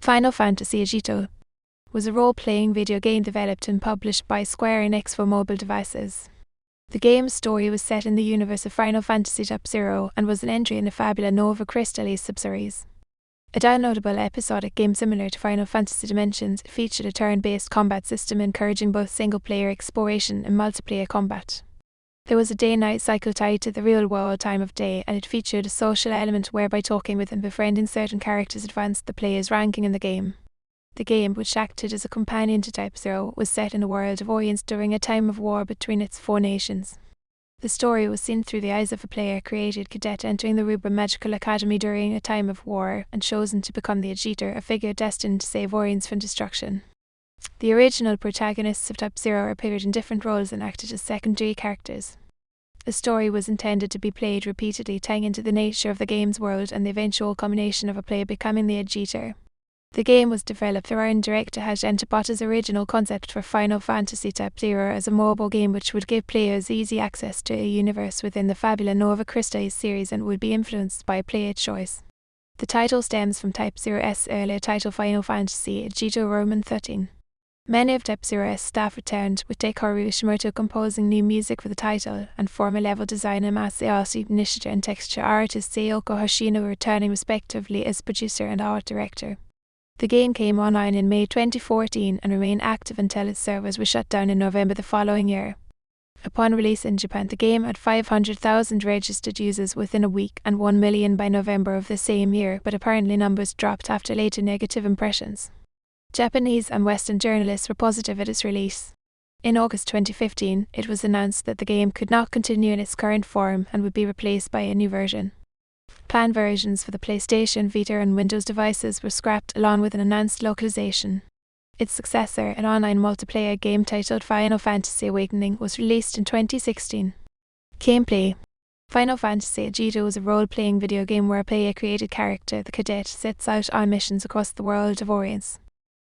Final Fantasy Agito was a role-playing video game developed and published by Square Enix for mobile devices. The game's story was set in the universe of Final Fantasy XIII and was an entry in the Fabula Nova Crystallis subseries. A downloadable episodic game similar to Final Fantasy Dimensions, it featured a turn-based combat system encouraging both single-player exploration and multiplayer combat. There was a day-night cycle tied to the real-world time of day, and it featured a social element whereby talking with and befriending certain characters advanced the player's ranking in the game. The game, which acted as a companion to Type 0, was set in a world of Orience during a time of war between its four nations. The story was seen through the eyes of a player-created cadet entering the Rubrum Magical Academy during a time of war and chosen to become the Agito, a figure destined to save Orience from destruction. The original protagonists of Type 0 appeared in different roles and acted as secondary characters. The story was intended to be played repeatedly, tying into the nature of the game's world and the eventual culmination of a player becoming the Agito. The game was developed around director Hajime Tabata's original concept for Final Fantasy Type 0 as a mobile game which would give players easy access to a universe within the Fabula Nova Crystallis series and would be influenced by player choice. The title stems from Type 0's earlier title Final Fantasy Agito XIII. Many of Type 0's staff returned, with Takeharu Ishimoto composing new music for the title, and former level designer Masayasu Nishida and texture artist Sayoko Hoshino returning respectively as producer and art director. The game came online in May 2014 and remained active until its servers were shut down in November the following year. Upon release in Japan, the game had 500,000 registered users within a week and 1 million by November of the same year, but apparently numbers dropped after later negative impressions. Japanese and Western journalists were positive at its release. In August 2015, it was announced that the game could not continue in its current form and would be replaced by a new version. Planned versions for the PlayStation, Vita and Windows devices were scrapped along with an announced localization. Its successor, an online multiplayer game titled Final Fantasy Awakening, was released in 2016. Gameplay. Final Fantasy Agito was a role-playing video game where a player-created character, the Cadet, sets out on missions across the world of Orience.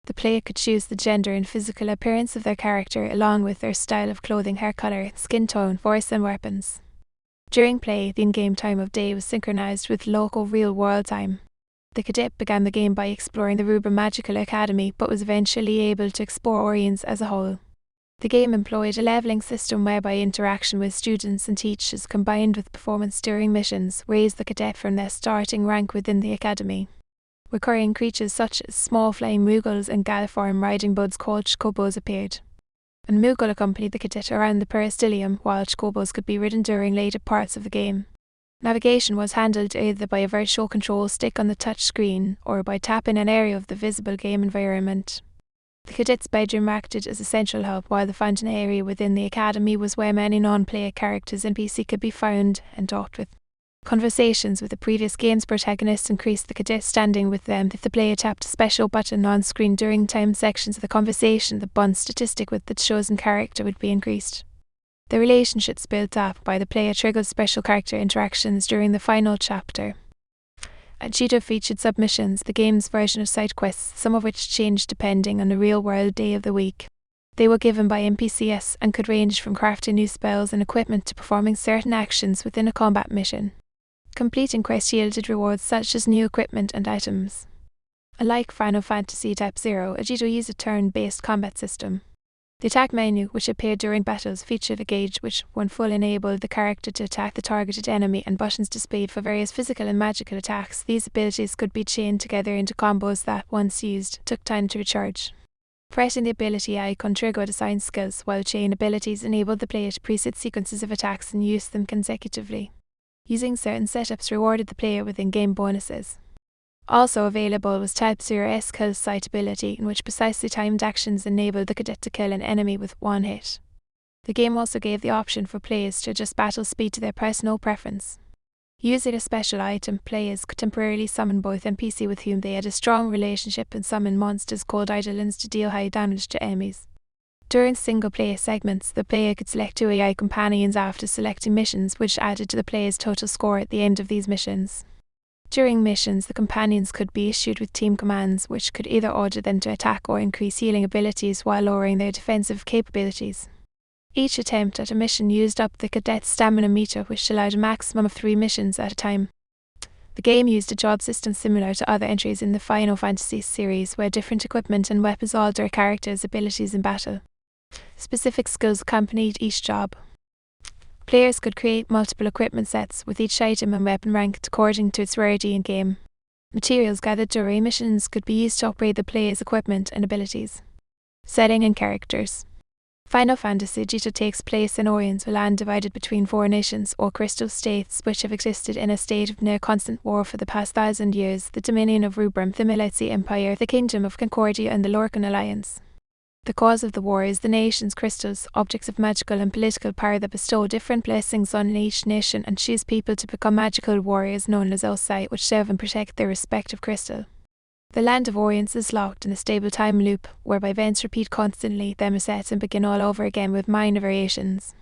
The player could choose the gender and physical appearance of their character along with their style of clothing, hair colour, skin tone, voice and weapons. During play, the in-game time of day was synchronized with local real-world time. The Cadet began the game by exploring the Rubrum Magical Academy, but was eventually able to explore Orience as a whole. The game employed a leveling system whereby interaction with students and teachers combined with performance during missions raised the Cadet from their starting rank within the academy. Recurring creatures such as small flying Moogles and Galliform riding buds called Chocobos appeared. And Moogle accompanied the Cadet around the peristilium, while Chocobos could be ridden during later parts of the game. Navigation was handled either by a virtual control stick on the touch screen or by tapping an area of the visible game environment. The Cadet's bedroom acted as a central hub, while the fountain area within the academy was where many non-player characters and PC could be found and talked with. Conversations with the previous game's protagonists increased the Cadet's standing with them. If the player tapped a special button on screen during time sections of the conversation, the bond statistic with the chosen character would be increased. The relationships built up by the player triggered special character interactions during the final chapter. Agito featured submissions, the game's version of side quests, some of which changed depending on the real-world day of the week. They were given by NPCs and could range from crafting new spells and equipment to performing certain actions within a combat mission. Completing quests yielded rewards such as new equipment and items. Unlike Final Fantasy Type 0, Agito used a turn-based combat system. The attack menu, which appeared during battles, featured a gauge which, when full, enabled the character to attack the targeted enemy and buttons displayed for various physical and magical attacks. These abilities could be chained together into combos that, once used, took time to recharge. Pressing the ability icon triggered assigned skills, while chain abilities enabled the player to preset sequences of attacks and use them consecutively. Using certain setups rewarded the player with in-game bonuses. Also available was Type 0's kill sight ability, in which precisely timed actions enabled the Cadet to kill an enemy with one hit. The game also gave the option for players to adjust battle speed to their personal preference. Using a special item, players could temporarily summon both NPC with whom they had a strong relationship and summon monsters called Eidolons to deal high damage to enemies. During single-player segments, the player could select two AI companions after selecting missions, which added to the player's total score at the end of these missions. During missions, the companions could be issued with team commands, which could either order them to attack or increase healing abilities while lowering their defensive capabilities. Each attempt at a mission used up the Cadet's stamina meter, which allowed a maximum of 3 missions at a time. The game used a job system similar to other entries in the Final Fantasy series, where different equipment and weapons alter a character's abilities in battle. Specific skills accompanied each job. Players could create multiple equipment sets, with each item and weapon ranked according to its rarity in game. Materials gathered during missions could be used to upgrade the player's equipment and abilities. Setting and characters. Final Fantasy Agito takes place in Orience, a land divided between four nations, or crystal states, which have existed in a state of near-constant war for the past 1,000 years: the dominion of Rubrum, the Militsi Empire, the Kingdom of Concordia, and the Lorcan Alliance. The cause of the war is the nation's crystals, objects of magical and political power that bestow different blessings on each nation and choose people to become magical warriors known as Osai, which serve and protect their respective crystal. The land of Orience is locked in a stable time loop, whereby events repeat constantly, then reset and begin all over again with minor variations.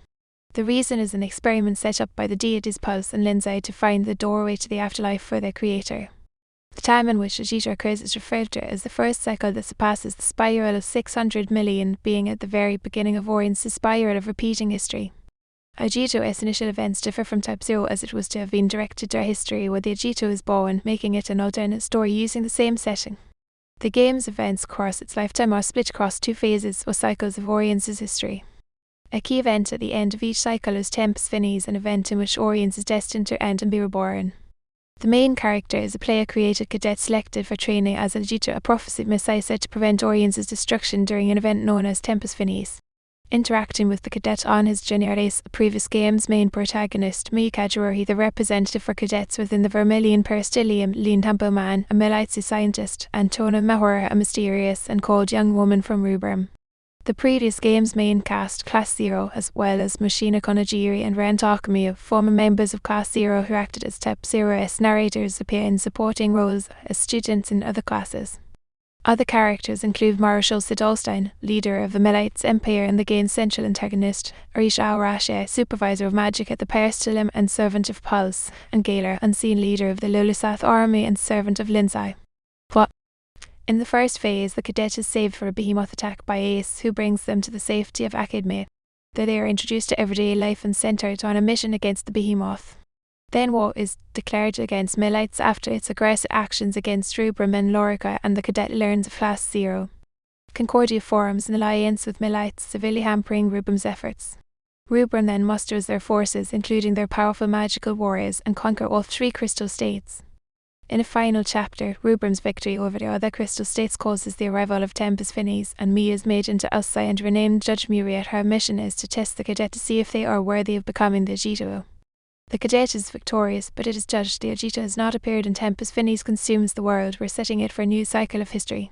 The reason is an experiment set up by the deities Pulse and Lindsay to find the doorway to the afterlife for their creator. The time in which Agito occurs is referred to as the first cycle that surpasses the spiral of 600 million, being at the very beginning of Orience's spiral of repeating history. Agito's initial events differ from Type 0, as it was to have been directed to a history where the Agito is born, making it an alternate story using the same setting. The game's events across its lifetime are split across two phases or cycles of Orience's history. A key event at the end of each cycle is Tempus Finis, an event in which Orience is destined to end and be reborn. The main character is a player-created cadet selected for training as Agito, a prophecy of Messiah said to prevent Orience's destruction during an event known as Tempus Finis. Interacting with the cadet on his journey are a previous game's main protagonist, Miyakajuori, the representative for cadets within the Vermilion Peristylium, Lean Temple Man, a Militsi scientist, and Tona Mahora, a mysterious and cold young woman from Rubrum. The previous game's main cast, Class Zero, as well as Mushina Konajiri and Ren Takumi, former members of Class Zero who acted as Type 0's narrators, appear in supporting roles as students in other classes. Other characters include Marshal Sidolstein, leader of the Milites Empire and the game's central antagonist, Arisha Aurashe, supervisor of magic at the Peristylium and servant of Pulse, and Galar, unseen leader of the Lulusath army and servant of Lindsay. In the first phase, the cadet is saved for a behemoth attack by Ace, who brings them to the safety of Academy. There they are introduced to everyday life and centered on a mission against the behemoth. Then war is declared against Milites after its aggressive actions against Rubrum and Lorica, and the cadet learns of Class Zero. Concordia forms an alliance with Milites, severely hampering Rubrum's efforts. Rubrum then musters their forces, including their powerful magical warriors, and conquer all three crystal states. In a final chapter, Rubrum's victory over the other crystal states causes the arrival of Tempus Finis, and Mia is made into Osai and renamed Judge Muriat. Her mission is to test the cadet to see if they are worthy of becoming the Agito. The cadet is victorious, but it is judged the Agito has not appeared and Tempus Finis consumes the world, resetting it for a new cycle of history.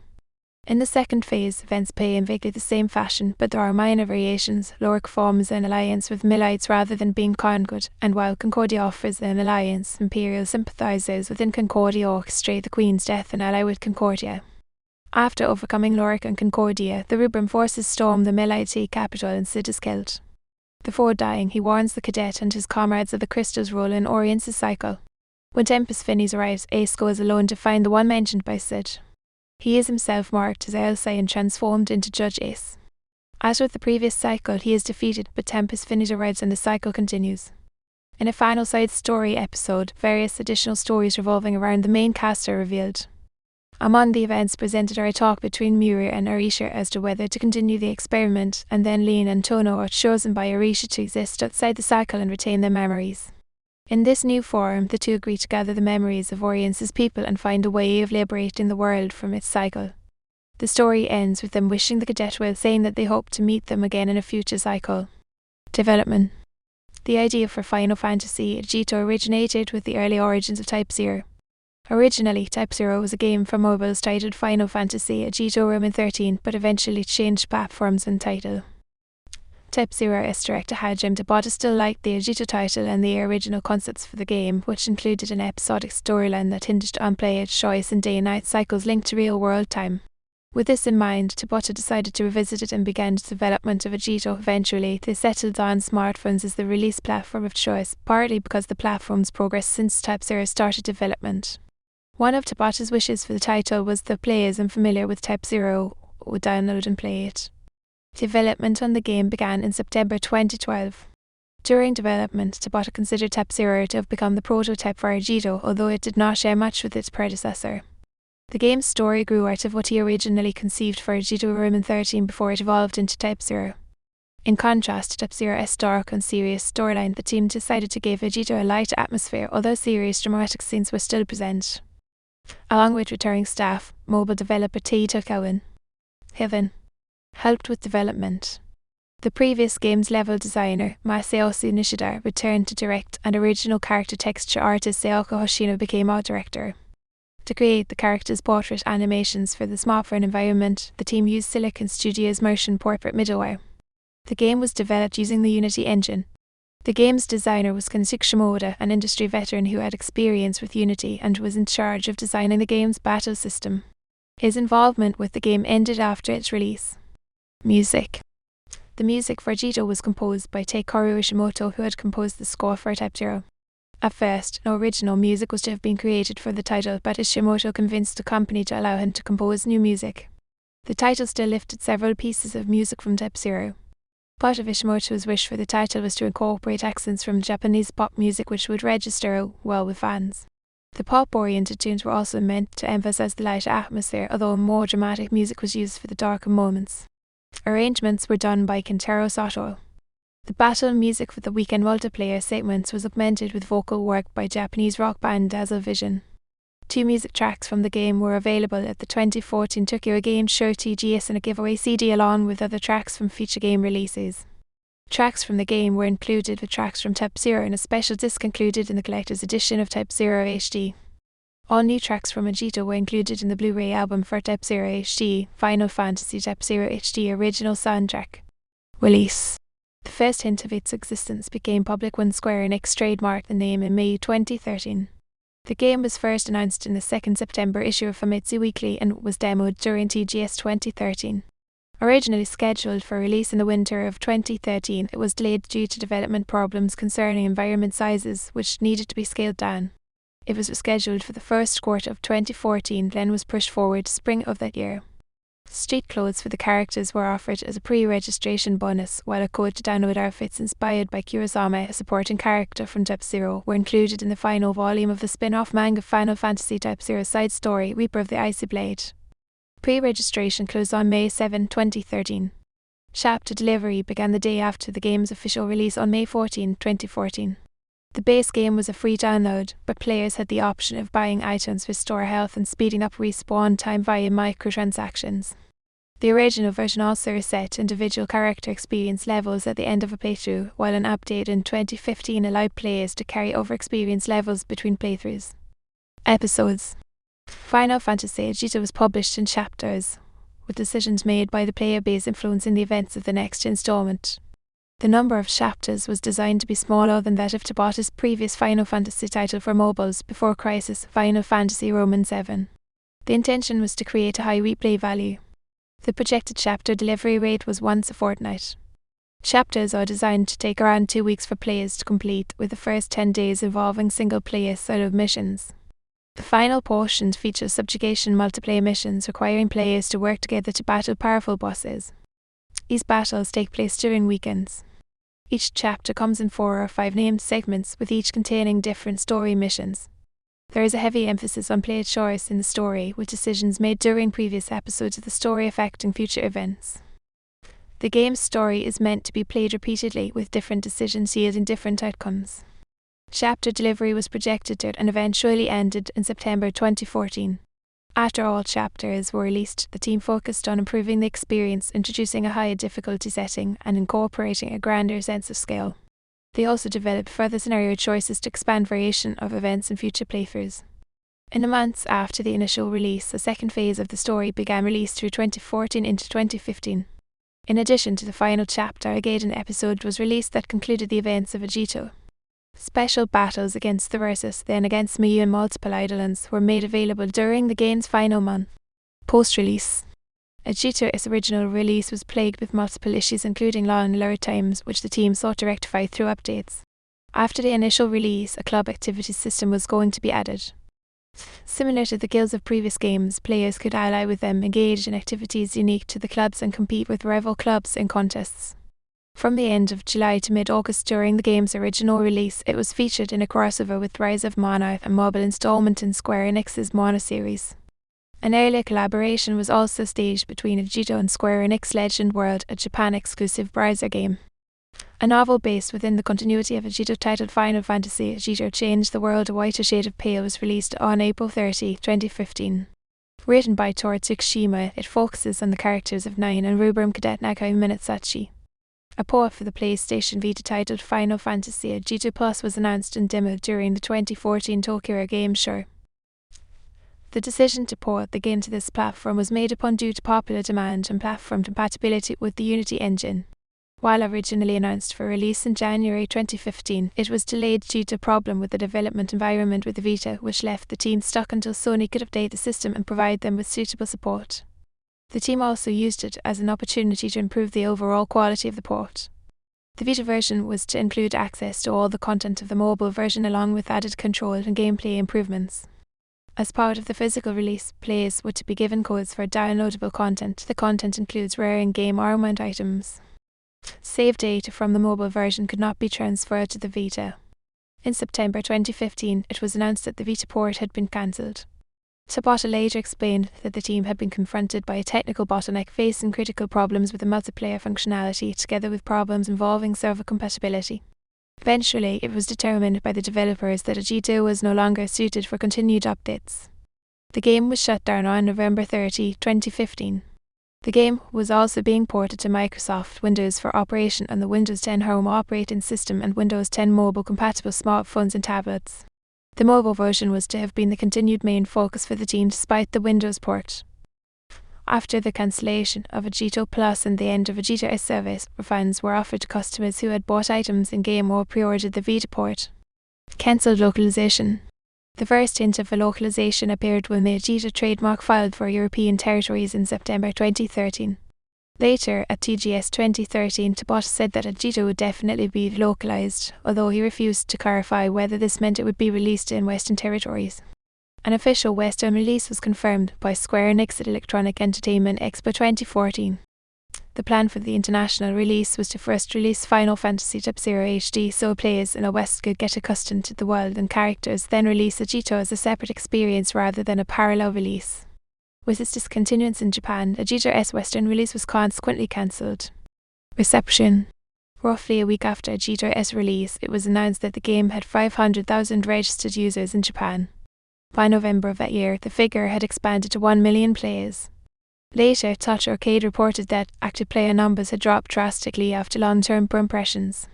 In the second phase, events play in vaguely the same fashion, but there are minor variations. Loric forms an alliance with Milites rather than being conquered, and while Concordia offers an alliance, Imperial sympathizers within Concordia orchestrate the Queen's death and ally with Concordia. After overcoming Loric and Concordia, the Rubrum forces storm the Milite capital and Sid is killed. Before dying, he warns the cadet and his comrades of the crystal's role in Orience's cycle. When Tempus Finis arrives, Ace goes alone to find the one mentioned by Sid. He is himself marked as Elsai and transformed into Judge Ace. As with the previous cycle, he is defeated, but Tempus Finis arrives and the cycle continues. In a final side story episode, various additional stories revolving around the main cast are revealed. Among the events presented are a talk between Murir and Arisha as to whether to continue the experiment, and then Lean and Tono are chosen by Arisha to exist outside the cycle and retain their memories. In this new form, the two agree to gather the memories of Orience's people and find a way of liberating the world from its cycle. The story ends with them wishing the cadet well, saying that they hope to meet them again in a future cycle. Development. The idea for Final Fantasy Agito originated with the early origins of Type 0. Originally, Type 0 was a game for mobiles titled Final Fantasy Agito XIII, but eventually changed platforms and title. Type 0's director Hajime Tabata still liked the Agito title and the original concepts for the game, which included an episodic storyline that hinged on player's choice and day-and-night cycles linked to real-world time. With this in mind, Tabata decided to revisit it and began the development of Agito. Eventually, they settled on smartphones as the release platform of choice, partly because the platform's progressed since Type 0 started development. One of Tabata's wishes for the title was that players unfamiliar with Type 0 would download and play it. Development on the game began in September 2012. During development, Tabata considered Type 0 to have become the prototype for Agito, although it did not share much with its predecessor. The game's story grew out of what he originally conceived for Agito Roman 13 before it evolved into Type 0. In contrast to Type 0's dark and serious storyline, the team decided to give Agito a light atmosphere, although serious dramatic scenes were still present. Along with returning staff, mobile developer Takeharu Ishimoto helped with development. The previous game's level designer, Masayasu Nishida, returned to direct, and original character texture artist Sayoko Hoshino became art director. To create the character's portrait animations for the smartphone environment, the team used Silicon Studios' motion portrait middleware. The game was developed using the Unity engine. The game's designer was Kensuke Shimoda, an industry veteran who had experience with Unity and was in charge of designing the game's battle system. His involvement with the game ended after its release. Music. The music for Agito was composed by Takeharu Ishimoto, who had composed the score for Type 0. At first, no original music was to have been created for the title, but Ishimoto convinced the company to allow him to compose new music. The title still lifted several pieces of music from Type 0. Part of Ishimoto's wish for the title was to incorporate accents from Japanese pop music, which would register well with fans. The pop-oriented tunes were also meant to emphasize the lighter atmosphere, although more dramatic music was used for the darker moments. Arrangements were done by Kentaro Sato. The battle music for the weekend multiplayer segments was augmented with vocal work by Japanese rock band Dazzle Vision. 2 music tracks from the game were available at the 2014 Tokyo Game Show TGS and a giveaway CD along with other tracks from future game releases. Tracks from the game were included with tracks from Type 0 and a special disc included in the collector's edition of Type 0 HD. All new tracks from Agito were included in the Blu-ray album for Type 0 HD, Final Fantasy Type 0 HD original soundtrack. Release. The first hint of its existence became public when Square Enix trademarked the name in May 2013. The game was first announced in the 2nd September issue of Famitsu Weekly and was demoed during TGS 2013. Originally scheduled for release in the winter of 2013, it was delayed due to development problems concerning environment sizes, which needed to be scaled down. It was rescheduled for the first quarter of 2014, then was pushed forward to spring of that year. Street clothes for the characters were offered as a pre-registration bonus, while a code to download outfits inspired by Kurosama, a supporting character from Type 0, were included in the final volume of the spin-off manga Final Fantasy Type 0 side story, Reaper of the Icy Blade. Pre-registration closed on May 7, 2013. Chapter delivery began the day after the game's official release on May 14, 2014. The base game was a free download, but players had the option of buying items to restore health and speeding up respawn time via microtransactions. The original version also reset individual character experience levels at the end of a playthrough, while an update in 2015 allowed players to carry over experience levels between playthroughs. Episodes. Final Fantasy Agito was published in chapters, with decisions made by the player base influencing the events of the next installment. The number of chapters was designed to be smaller than that of Tabata's previous Final Fantasy title for mobiles before Crisis, Final Fantasy Roman 7. The intention was to create a high replay value. The projected chapter delivery rate was once a fortnight. Chapters are designed to take around 2 weeks for players to complete, with the first 10 days involving single-player solo missions. The final portion features subjugation multiplayer missions requiring players to work together to battle powerful bosses. These battles take place during weekends. Each chapter comes in 4 or 5 named segments, with each containing different story missions. There is a heavy emphasis on player choice in the story, with decisions made during previous episodes of the story affecting future events. The game's story is meant to be played repeatedly, with different decisions yielding different outcomes. Chapter delivery was projected and eventually ended in September 2014. After all chapters were released, the team focused on improving the experience, introducing a higher difficulty setting, and incorporating a grander sense of scale. They also developed further scenario choices to expand variation of events in future playthroughs. In the months after the initial release, a second phase of the story began release through 2014 into 2015. In addition to the final chapter, a Gaiden episode was released that concluded the events of Agito. Special battles against the Versus, then against Miyu and multiple Eidolons, were made available during the game's final month. Post-release. Agito's original release was plagued with multiple issues, including long load times, which the team sought to rectify through updates. After the initial release, a club activity system was going to be added. Similar to the guilds of previous games, players could ally with them, engage in activities unique to the clubs, and compete with rival clubs in contests. From the end of July to mid-August during the game's original release, it was featured in a crossover with Rise of Mana, a mobile installment in Square Enix's Mana series. An earlier collaboration was also staged between Agito and Square Enix Legend World, a Japan-exclusive browser game. A novel based within the continuity of Agito titled Final Fantasy Agito Change the World a Whiter Shade of Pale was released on April 30, 2015. Written by Takeharu Ishimoto, it focuses on the characters of 9 and Rubrum Cadet Nagai Minatsuchi. A port for the PlayStation Vita titled Final Fantasy Agito Plus was announced and demoed during the 2014 Tokyo Game Show. The decision to port the game to this platform was made upon due to popular demand and platform compatibility with the Unity engine. While originally announced for release in January 2015, it was delayed due to a problem with the development environment with the Vita, which left the team stuck until Sony could update the system and provide them with suitable support. The team also used it as an opportunity to improve the overall quality of the port. The Vita version was to include access to all the content of the mobile version along with added control and gameplay improvements. As part of the physical release, players were to be given codes for downloadable content. The content includes rare in-game armament items. Save data from the mobile version could not be transferred to the Vita. In September 2015, it was announced that the Vita port had been cancelled. Tabata later explained that the team had been confronted by a technical bottleneck facing critical problems with the multiplayer functionality together with problems involving server compatibility. Eventually, it was determined by the developers that Agito was no longer suited for continued updates. The game was shut down on November 30, 2015. The game was also being ported to Microsoft Windows for operation on the Windows 10 Home operating system and Windows 10 mobile-compatible smartphones and tablets. The mobile version was to have been the continued main focus for the team despite the Windows port. After the cancellation of Agito Plus and the end of Agito S service, refunds were offered to customers who had bought items in-game or pre-ordered the Vita port. Cancelled localization. The first hint of a localization appeared when the Agito trademark filed for European territories in September 2013. Later, at TGS 2013, Tabata said that Agito would definitely be localized, although he refused to clarify whether this meant it would be released in Western territories. An official Western release was confirmed by Square Enix at Electronic Entertainment Expo 2014. The plan for the international release was to first release Final Fantasy Agito HD so players in the West could get accustomed to the world and characters, then release Agito as a separate experience rather than a parallel release. With its discontinuance in Japan, Agito S Western release was consequently cancelled. Reception. Roughly a week after Agito S release, it was announced that the game had 500,000 registered users in Japan. By November of that year, the figure had expanded to 1 million players. Later, Touch Arcade reported that active player numbers had dropped drastically after long-term poor impressions.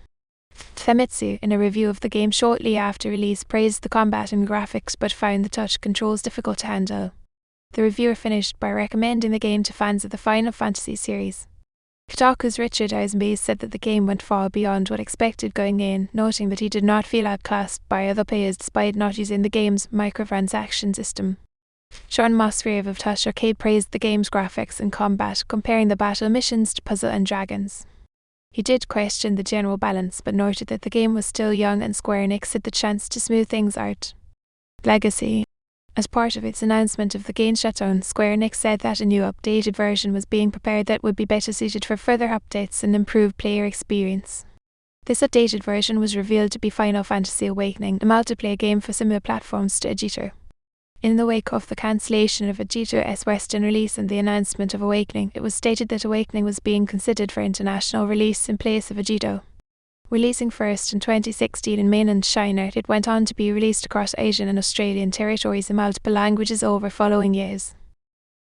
Famitsu, in a review of the game shortly after release, praised the combat and graphics but found the touch controls difficult to handle. The reviewer finished by recommending the game to fans of the Final Fantasy series. Kotaku's Richard Eisenbeis said that the game went far beyond what expected going in, noting that he did not feel outclassed by other players despite not using the game's microtransaction system. Sean Musgrave of Touch Arcade praised the game's graphics and combat, comparing the battle missions to Puzzle and Dragons. He did question the general balance, but noted that the game was still young and Square Enix had the chance to smooth things out. Legacy. As part of its announcement of the game shutdown, Square Enix said that a new updated version was being prepared that would be better suited for further updates and improved player experience. This updated version was revealed to be Final Fantasy Awakening, a multiplayer game for similar platforms to Agito. In the wake of the cancellation of Agito S Western release and the announcement of Awakening, it was stated that Awakening was being considered for international release in place of Agito. Releasing first in 2016 in mainland China, it went on to be released across Asian and Australian territories in multiple languages over following years.